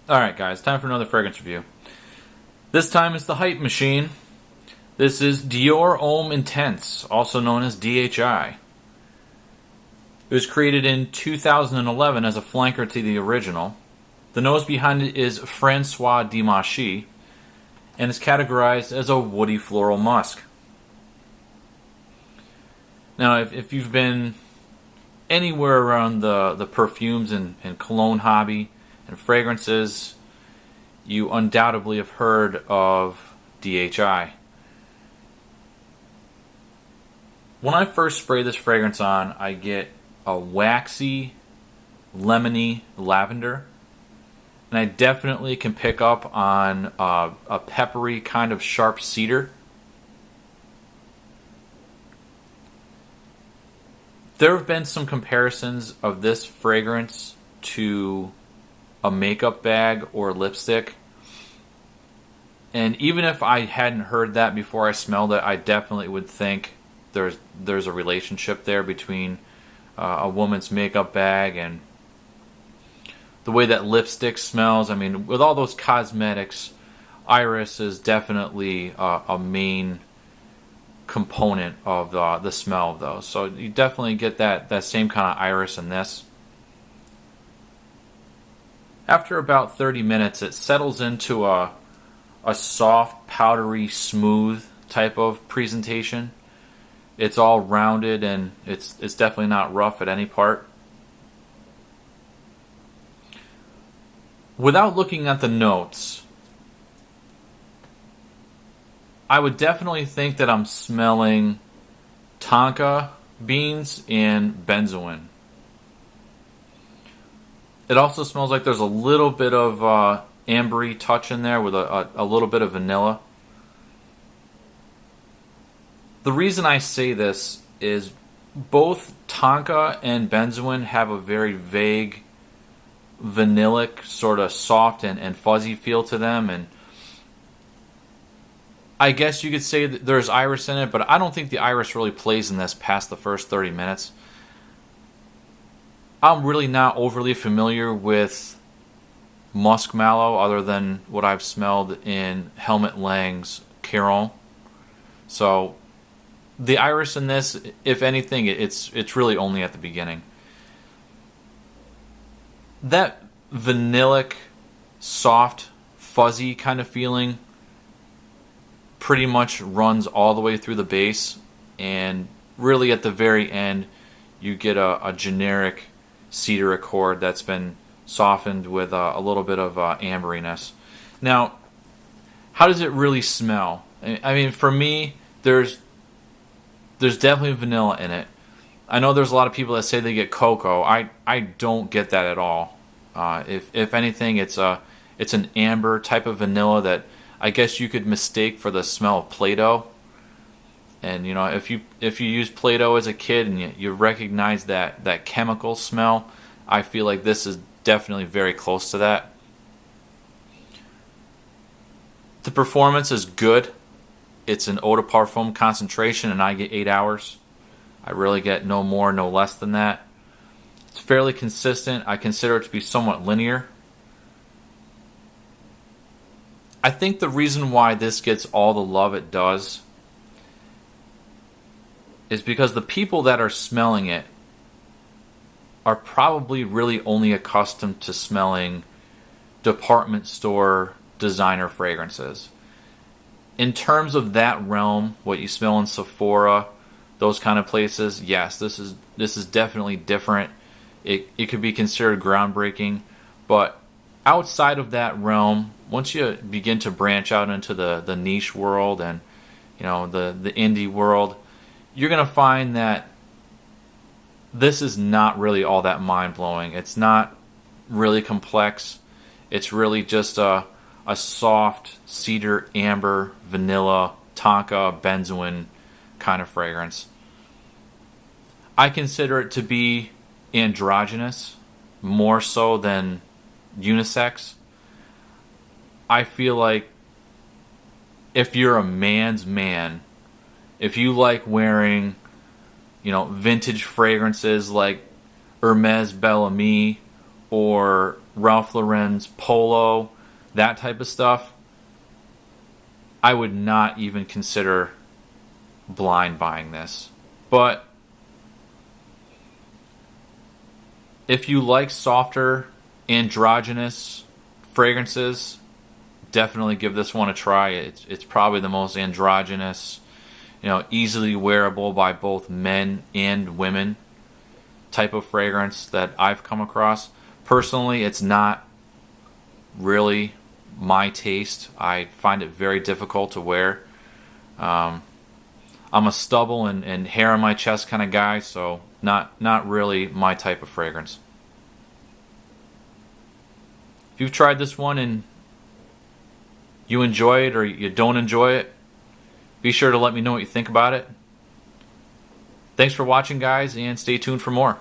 Alright guys, time for another fragrance review. This time it's the hype machine. This is Dior Homme Intense, also known as DHI. It was created in 2011 as a flanker to the original. The nose behind it is Francois Dimaschi, and is categorized as a woody floral musk. Now, if you've been anywhere around the perfumes and cologne hobby and fragrances, you undoubtedly have heard of DHI. When I first spray this fragrance on, I get a waxy, lemony lavender, and I definitely can pick up on a peppery kind of sharp cedar. There have been some comparisons of this fragrance to a makeup bag or lipstick, and even if I hadn't heard that before I smelled it, I definitely would think there's a relationship there between a woman's makeup bag and the way that lipstick smells. I mean, with all those cosmetics, iris is definitely a main component of the smell of those. So you definitely get that same kind of iris in this. After about 30 minutes, it settles into a soft, powdery, smooth type of presentation. It's all rounded and it's definitely not rough at any part. Without looking at the notes, I would definitely think that I'm smelling tonka beans and benzoin. It also smells like there's a little bit of ambery touch in there with a little bit of vanilla. The reason I say this is both tonka and benzoin have a very vague vanillic, sort of soft and fuzzy feel to them, and I guess you could say that there's iris in it, but I don't think the iris really plays in this past the first 30 minutes. I'm really not overly familiar with muskmallow other than what I've smelled in Helmut Lang's Caron. So the iris in this, if anything, it's really only at the beginning. That vanillic, soft, fuzzy kind of feeling pretty much runs all the way through the base, and really at the very end you get a generic cedar accord that's been softened with a little bit of amberiness. Now, how does it really smell? I mean, for me, there's definitely vanilla in it. I know there's a lot of people that say they get cocoa. I don't get that at all. If anything, it's an amber type of vanilla that I guess you could mistake for the smell of Play-Doh. And you know, if you used Play-Doh as a kid and you recognize that chemical smell, I feel like this is definitely very close to that. The performance is good. It's an eau de parfum concentration, and I get 8 hours. I really get no more, no less than that. It's fairly consistent. I consider it to be somewhat linear. I think the reason why this gets all the love it does is because the people that are smelling it are probably really only accustomed to smelling department store designer fragrances. In terms of that realm, what you smell in Sephora, those kind of places, yes, this is definitely different. It could be considered groundbreaking, but outside of that realm, once you begin to branch out into the niche world and the indie world, you're gonna find that this is not really all that mind-blowing. It's not really complex. It's really just a soft cedar, amber, vanilla, tonka, benzoin kind of fragrance. I consider it to be androgynous more so than unisex. I feel like if you're a man's man, if you like wearing vintage fragrances like Hermes Bellamy or Ralph Lauren's Polo, that type of stuff, I would not even consider blind buying this. But if you like softer, androgynous fragrances, definitely give this one a try. It's probably the most androgynous, easily wearable by both men and women type of fragrance that I've come across. Personally, it's not really my taste. I find it very difficult to wear. I'm a stubble and hair on my chest kind of guy, so not really my type of fragrance. If you've tried this one and you enjoy it or you don't enjoy it, be sure to let me know what you think about it. Thanks for watching, guys, and stay tuned for more.